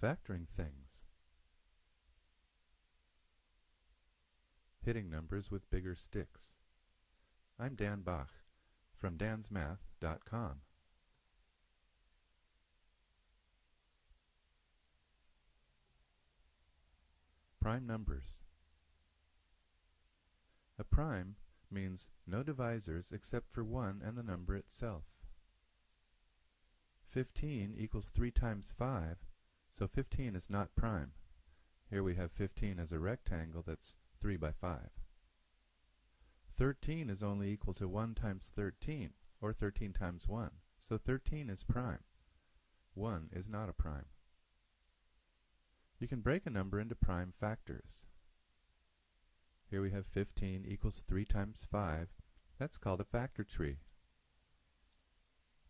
Factoring things. Hitting numbers with bigger sticks. I'm Dan Bach from dansmath.com. Prime numbers. A prime means no divisors except for 1 and the number itself. 15 equals 3 times 5, so 15 is not prime. Here we have 15 as a rectangle that's 3 by 5. 13 is only equal to 1 times 13, or 13 times 1, so 13 is prime. 1 is not a prime. You can break a number into prime factors. Here we have 15 equals 3 times 5. That's called a factor tree.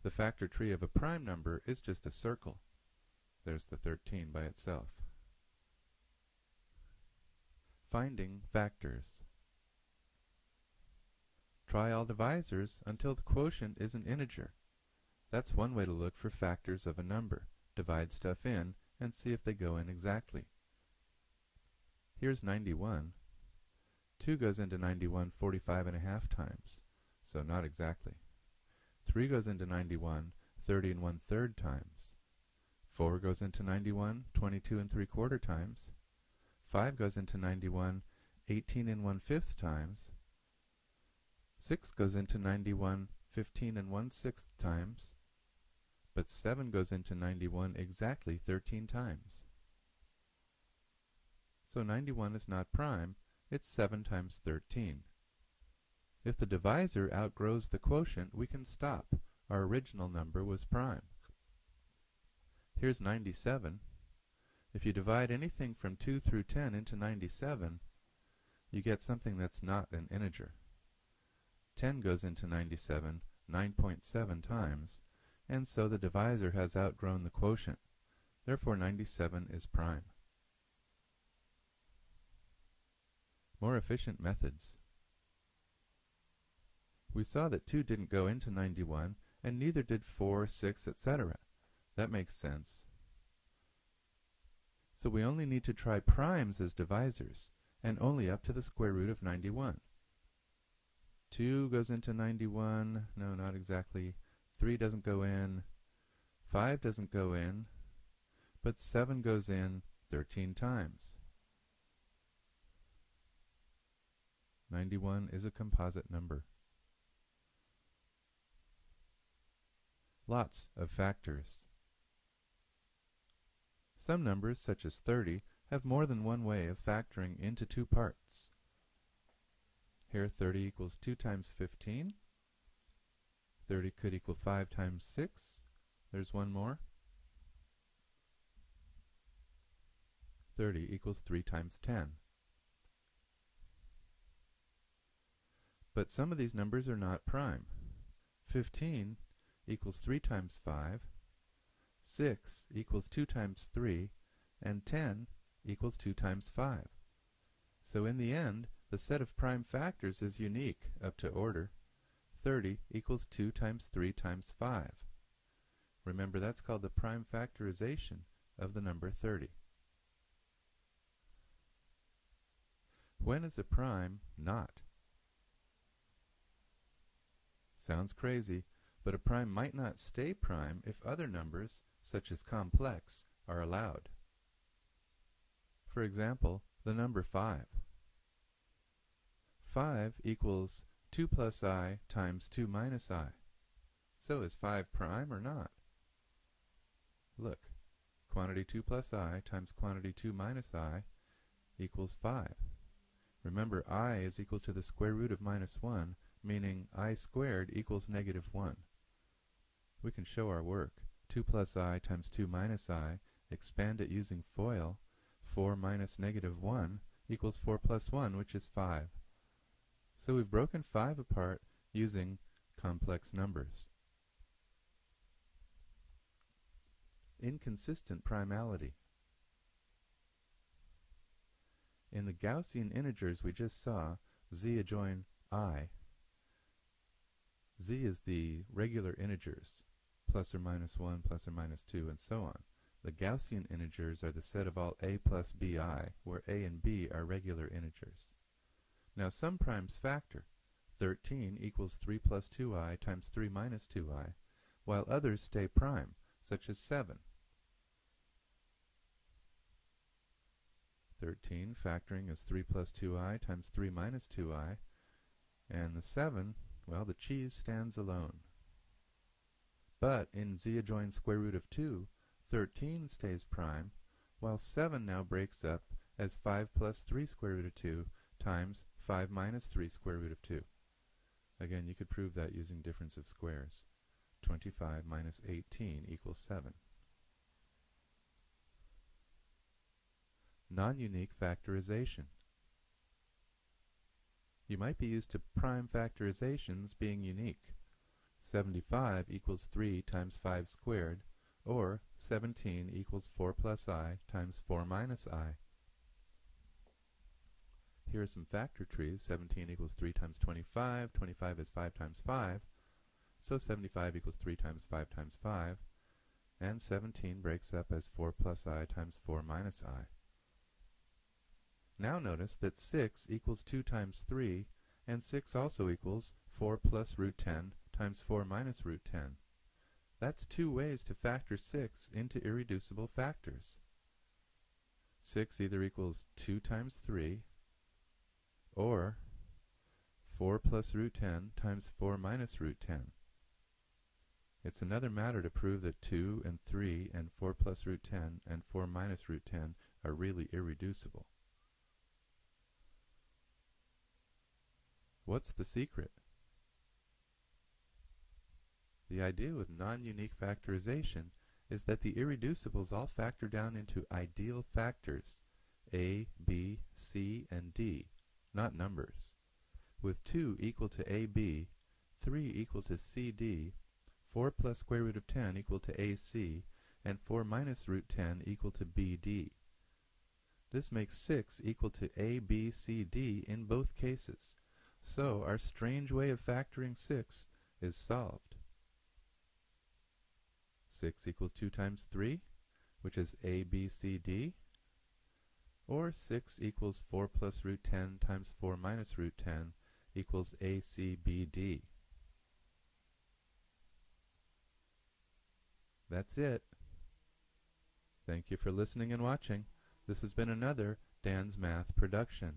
The factor tree of a prime number is just a circle. There's the 13 by itself. Finding factors. Try all divisors until the quotient is an integer. That's one way to look for factors of a number. Divide stuff in and see if they go in exactly. Here's 91. 2 goes into 91 45.5 times, so not exactly. 3 goes into 91 30 1/3 times. 4 goes into 91 22 3/4 times. 5 goes into 91 18 1/5 times. 6 goes into 91 15 1/6 times. But 7 goes into 91 exactly 13 times. So 91 is not prime, it's 7 times 13. If the divisor outgrows the quotient, we can stop. Our original number was prime. Here's 97. If you divide anything from 2 through 10 into 97, you get something that's not an integer. 10 goes into 97 9.7 times, and so the divisor has outgrown the quotient. Therefore 97 is prime. More efficient methods. We saw that 2 didn't go into 91, and neither did 4, 6, etc. That makes sense. So we only need to try primes as divisors, and only up to the square root of 91. 2 goes into 91, no, not exactly. 3 doesn't go in, 5 doesn't go in, but 7 goes in 13 times. 91 is a composite number. Lots of factors. Some numbers, such as 30, have more than one way of factoring into two parts. Here 30 equals 2 times 15. 30 could equal 5 times 6. There's one more. 30 equals 3 times 10. But some of these numbers are not prime. 15 equals 3 times 5, 6 equals 2 times 3, and 10 equals 2 times 5. So in the end, the set of prime factors is unique up to order. 30 equals 2 times 3 times 5. Remember, that's called the prime factorization of the number 30. When is a prime not? Sounds crazy, but a prime might not stay prime if other numbers, such as complex, are allowed. For example, the number 5. 5 equals 2 plus I times 2 minus I. So is 5 prime or not? Look, quantity 2 plus I times quantity 2 minus I equals 5. Remember, I is equal to the square root of minus 1, meaning I squared equals negative 1. We can show our work. 2 plus I times 2 minus I, expand it using FOIL. 4 minus negative 1 equals 4 plus 1, which is 5. So we've broken 5 apart using complex numbers. Inconsistent primality. In the Gaussian integers we just saw, z adjoin I. Z is the regular integers, plus or minus 1, plus or minus 2, and so on. The Gaussian integers are the set of all a plus bi, where a and b are regular integers. Now some primes factor. 13 equals 3 plus 2i times 3 minus 2i, while others stay prime, such as 7. 13 factoring is 3 plus 2i times 3 minus 2i, and the 7, well, the cheese stands alone. But in z adjoins square root of 2, 13 stays prime, while 7 now breaks up as 5 plus 3 square root of 2 times 5 minus 3 square root of 2. Again, you could prove that using difference of squares. 25 minus 18 equals 7. Non-unique factorization. You might be used to prime factorizations being unique. 75 equals 3 times 5 squared, or 17 equals 4 plus I times 4 minus I. Here are some factor trees. 17 equals 3 times 25, 25 is 5 times 5, so 75 equals 3 times 5 times 5, and 17 breaks up as 4 plus I times 4 minus I. Now notice that 6 equals 2 times 3, and 6 also equals 4 plus root 10 times 4 minus root 10. That's two ways to factor 6 into irreducible factors. 6 either equals 2 times 3, or 4 plus root 10 times 4 minus root 10. It's another matter to prove that 2 and 3 and 4 plus root 10 and 4 minus root 10 are really irreducible. What's the secret? The idea with non-unique factorization is that the irreducibles all factor down into ideal factors, a, b, c, and d, not numbers. With 2 equal to ab, 3 equal to cd, 4 plus square root of 10 equal to ac, and 4 minus root 10 equal to bd. This makes 6 equal to abcd in both cases. So our strange way of factoring 6 is solved. 6 equals 2 times 3, which is abcd, or 6 equals 4 plus root 10 times 4 minus root 10 equals acbd. That's it. Thank you for listening and watching. This has been another Dan's Math production.